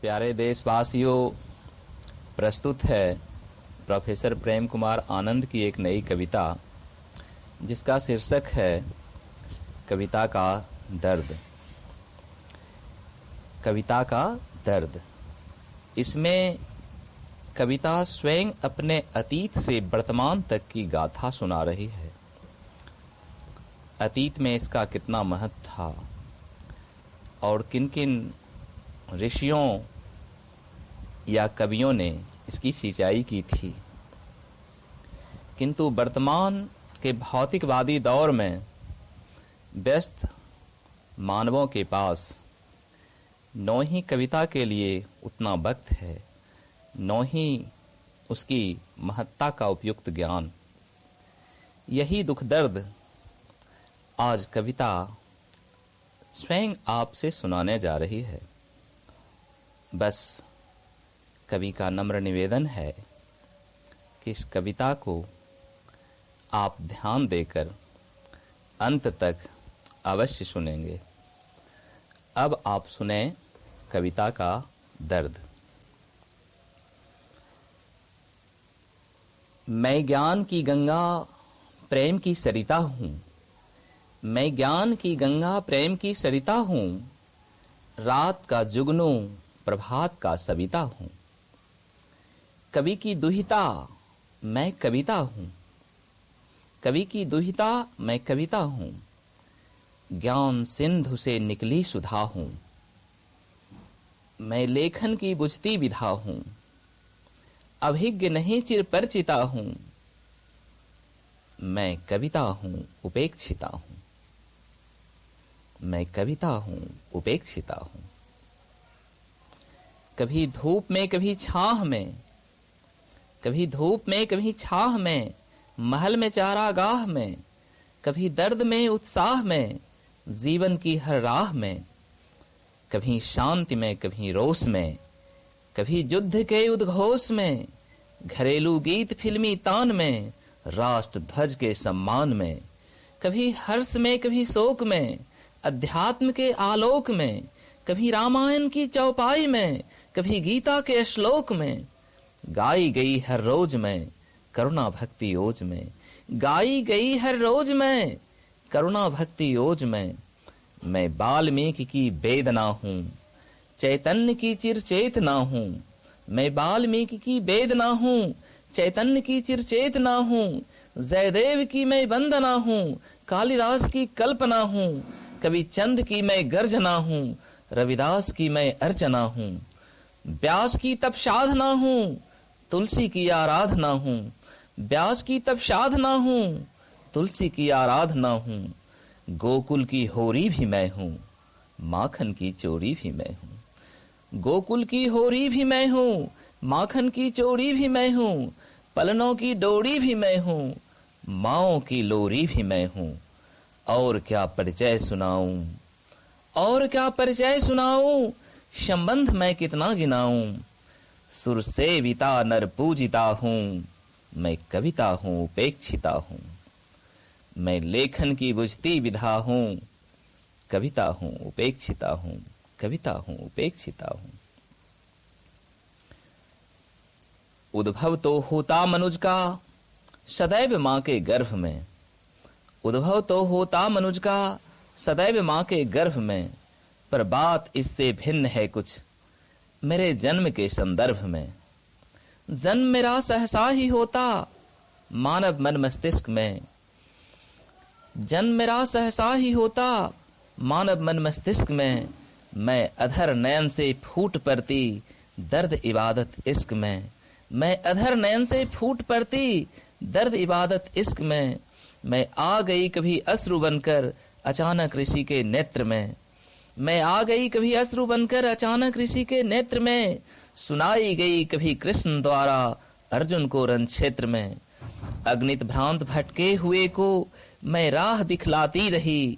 प्यारे देशवासियों, प्रस्तुत है प्रोफेसर प्रेम कुमार आनंद की एक नई कविता जिसका शीर्षक है कविता का दर्द। कविता का दर्द। इसमें कविता स्वयं अपने अतीत से वर्तमान तक की गाथा सुना रही है। अतीत में इसका कितना महत्व था और किन किन ऋषियों या कवियों ने इसकी सिंचाई की थी, किंतु वर्तमान के भौतिकवादी दौर में व्यस्त मानवों के पास न ही कविता के लिए उतना वक्त है, न ही उसकी महत्ता का उपयुक्त ज्ञान। यही दुख दर्द आज कविता स्वयं आपसे सुनाने जा रही है। बस कवि का नम्र निवेदन है कि इस कविता को आप ध्यान देकर अंत तक अवश्य सुनेंगे। अब आप सुने कविता का दर्द। मैं ज्ञान की गंगा प्रेम की सरिता हूँ, मैं ज्ञान की गंगा प्रेम की सरिता हूँ, रात का जुगनू प्रभात का सविता हूँ। कवि की दुहिता मैं कविता हूँ, कवि की दुहिता मैं कविता हूँ, ज्ञान सिंधु से निकली सुधा हूँ। मैं लेखन की बुझती विधा हूँ, अभिज्ञ नहीं चिर परिचिता हूँ। मैं कविता हूँ उपेक्षिता हूँ, मैं कविता हूँ उपेक्षिता हूँ। कभी धूप में कभी छाह में, कभी धूप में कभी छाह में, महल में चारागाह में, कभी दर्द में उत्साह में, जीवन की हर राह में, कभी शांति में कभी रोष में, कभी युद्ध के उद्घोष में, घरेलू गीत फिल्मी तान में, राष्ट्र ध्वज के सम्मान में, कभी हर्ष में कभी शोक में, अध्यात्म के आलोक में, कभी रामायण की चौपाई में, कभी गीता के श्लोक में, गाई गई हर रोज में करुणा भक्ति ओज में, गाई गई हर रोज में करुणा भक्ति ओज में। मैं वाल्मीकि की वेदना हूँ, चैतन्य की चिरचेतना हूँ, मैं वाल्मीकि की वेदना हूँ, चैतन्य की चिरचेतना हूँ। जयदेव की मैं वंदना हूँ, कालिदास की कल्पना हूँ, कवि चंद की मैं गर्जना हूँ, रविदास की मैं अर्चना हूँ। व्यास की तप साधना हूँ, तुलसी की आराधना हूँ, व्यास की तप साधना हूँ, तुलसी की आराधना हूँ। गोकुल की होरी भी मैं हूँ, माखन की चोरी भी मैं हूँ। गोकुल की होरी भी मैं हूँ, माखन की चोरी भी मैं हूँ, पलनों की डोरी भी मैं हूँ, माओ की लोरी भी मैं हूँ। और क्या परिचय सुनाऊं, और क्या परिचय सुनाऊं, संबंध मैं कितना गिनाऊं। सुर सेविता नर पूजिता हूँ, मैं कविता हूँ उपेक्षिता हूँ। मैं लेखन की बुझती विधा हूँ, कविता हूँ उपेक्षिता हूँ, कविता हूँ उपेक्षिता हूँ। उद्भव तो होता मनुज का सदैव माँ के गर्भ में, उद्भव तो होता मनुज का सदैव माँ के गर्भ में, पर बात इससे भिन्न है कुछ मेरे जन्म के संदर्भ में। जन्म मेरा सहसा ही होता मानव मन मस्तिष्क में, जन्म मेरा सहसा ही होता मानव मन मस्तिष्क में। मैं अधर नयन से फूट पड़ती दर्द इबादत इश्क में, मैं अधर नयन से फूट पड़ती दर्द इबादत इश्क में। मैं आ गई कभी अश्रु बनकर अचानक ऋषि के नेत्र में, मैं आ गई कभी अश्रु बनकर अचानक ऋषि के नेत्र में। सुनाई गई कभी कृष्ण द्वारा अर्जुन को रण क्षेत्र में, अग्नित भ्रांत भटके हुए को मैं राह दिखलाती रही।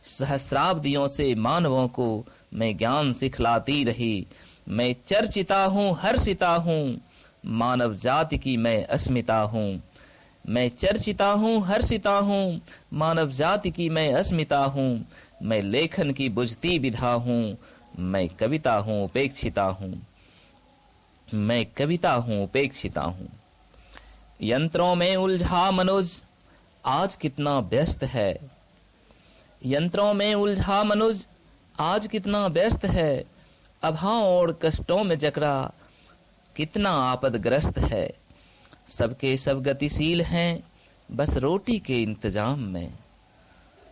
सहस्राब्दियों से मानवों को मैं ज्ञान सिखलाती रही। मैं चर्चिता हूँ हर्षिता हूँ, मानव जाति की मैं अस्मिता हूँ। मैं चर्चिता हूँ हर्षिता हूँ, मानव जाति की मैं अस्मिता हूँ। मैं लेखन की बुझती विधा हूँ, मैं कविता हूँ उपेक्षिता हूँ, मैं कविता हूँ उपेक्षिता हूँ। यंत्रों में उलझा मनुज आज कितना व्यस्त है, यंत्रों में उलझा मनुज आज कितना व्यस्त है, अभाव और कष्टों में जकड़ा कितना आपदग्रस्त है। सबके सब गतिशील हैं बस रोटी के इंतजाम में,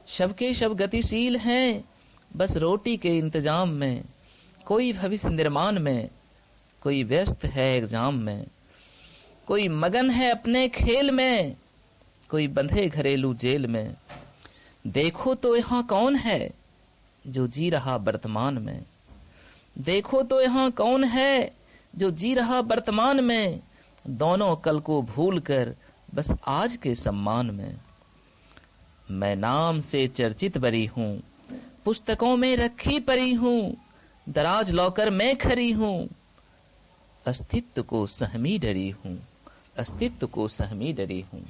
सबके सब गतिशील हैं बस रोटी के इंतजाम में। कोई भविष्य निर्माण में, कोई व्यस्त है एग्जाम में, कोई मगन है अपने खेल में, कोई बंधे घरेलू जेल में। देखो तो यहाँ कौन है जो जी रहा वर्तमान में, देखो तो यहाँ कौन है जो जी रहा वर्तमान में। दोनों कल को भूल कर बस आज के सम्मान में। मैं नाम से चर्चित बरी हूँ, पुस्तकों में रखी परी हूँ, दराज लौकर मैं खरी हूँ। अस्तित्व को सहमी डरी हूँ, अस्तित्व को सहमी डरी हूँ।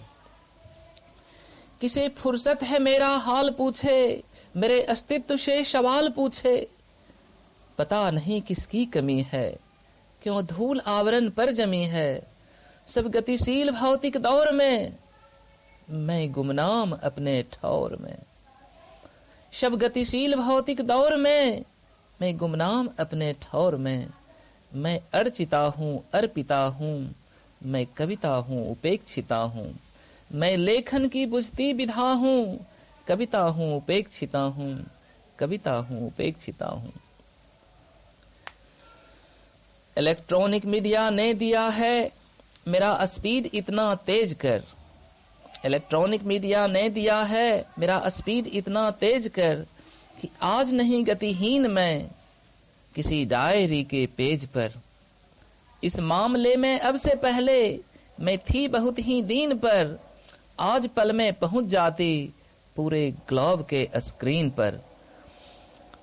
किसे फुर्सत है मेरा हाल पूछे, मेरे अस्तित्व से सवाल पूछे। पता नहीं किसकी कमी है, क्यों धूल आवरण पर जमी है। सब गतिशील भौतिक दौर में, मैं गुमनाम अपने ठौर में। सब गतिशील भौतिक दौर में, मैं गुमनाम अपने ठौर में। मैं अर्चिता हूँ अर्पिता हूँ, मैं कविता हूँ उपेक्षिता हूँ। मैं लेखन की बुझती विधा हूँ, कविता हूँ उपेक्षिता हूँ, कविता हूँ उपेक्षिता हूँ। इलेक्ट्रॉनिक मीडिया ने दिया है मेरा स्पीड इतना तेज कर, इलेक्ट्रॉनिक मीडिया ने दिया है मेरा स्पीड इतना तेज कर कि आज नहीं गतिहीन मैं किसी डायरी के पेज पर। इस मामले में अब से पहले मैं थी बहुत ही दीन पर, आज पल में पहुंच जाती पूरे ग्लोब के स्क्रीन पर।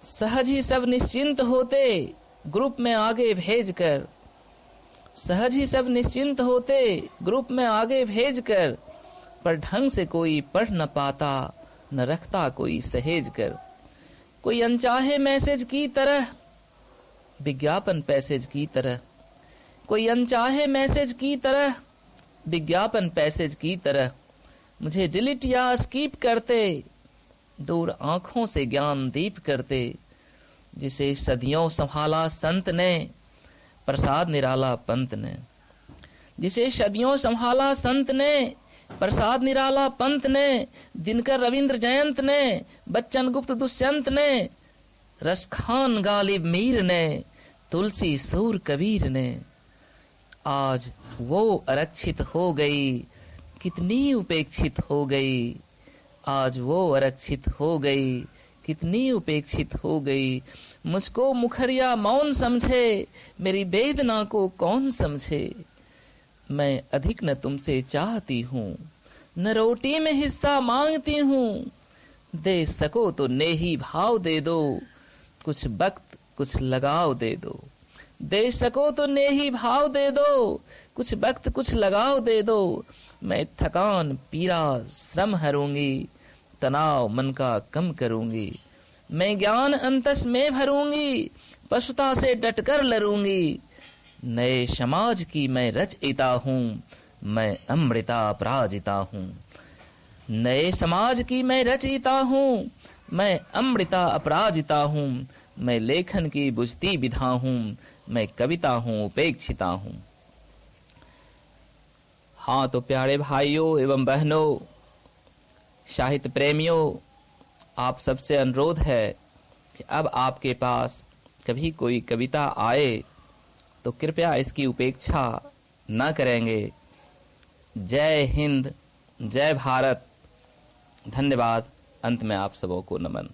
सहज ही सब निश्चिंत होते ग्रुप में आगे भेजकर, सहज ही सब निश्चिंत होते ग्रुप में आगे भेजकर। पर ढंग से कोई पढ़ न पाता, न रखता कोई सहेज कर। कोई अनचाहे मैसेज की तरह, विज्ञापन पैसेज की तरह। कोई अनचाहे मैसेज की तरह, विज्ञापन पैसेज की तरह। मुझे डिलीट या स्किप करते, दूर आंखों से ज्ञान दीप करते। जिसे सदियों संभाला संत ने, प्रसाद निराला पंत ने। जिसे सदियों संभाला संत ने, प्रसाद निराला पंत ने। दिनकर रविंद्र जयंत ने, बच्चन गुप्त दुष्यंत ने, रसखान गालिब मीर ने, तुलसी सूर कबीर ने। आज वो आरक्षित हो गई, कितनी उपेक्षित हो गई। आज वो आरक्षित हो गई, कितनी उपेक्षित हो गई। मुझको मुखरिया मौन समझे, मेरी वेदना को कौन समझे। मैं अधिक न तुमसे चाहती हूँ, न रोटी में हिस्सा मांगती हूँ। दे सको तो नेही भाव दे दो, कुछ वक्त कुछ लगाव दे दो। दे सको तो नेही भाव दे दो, कुछ वक्त कुछ लगाव दे दो। मैं थकान पीड़ा श्रम हरूंगी, तनाव मन का कम करूंगी। मैं ज्ञान अंतस में भरूंगी, पशुता से डटकर लड़ूंगी। नए समाज की मैं रचयिता हूँ, मैं अमृता अपराजिता हूँ। नए समाज की मैं रचयिता हूँ, मैं अमृता अपराजिता हूँ। मैं लेखन की बुझती विधा हूँ, मैं कविता हूँ उपेक्षिता हूँ। हाँ तो प्यारे भाइयों एवं बहनों, साहित्य प्रेमियों, आप सबसे अनुरोध है कि अब आपके पास कभी कोई कविता आए तो कृपया इसकी उपेक्षा न करेंगे। जय हिंद, जय भारत। धन्यवाद। अंत में आप सबों को नमन।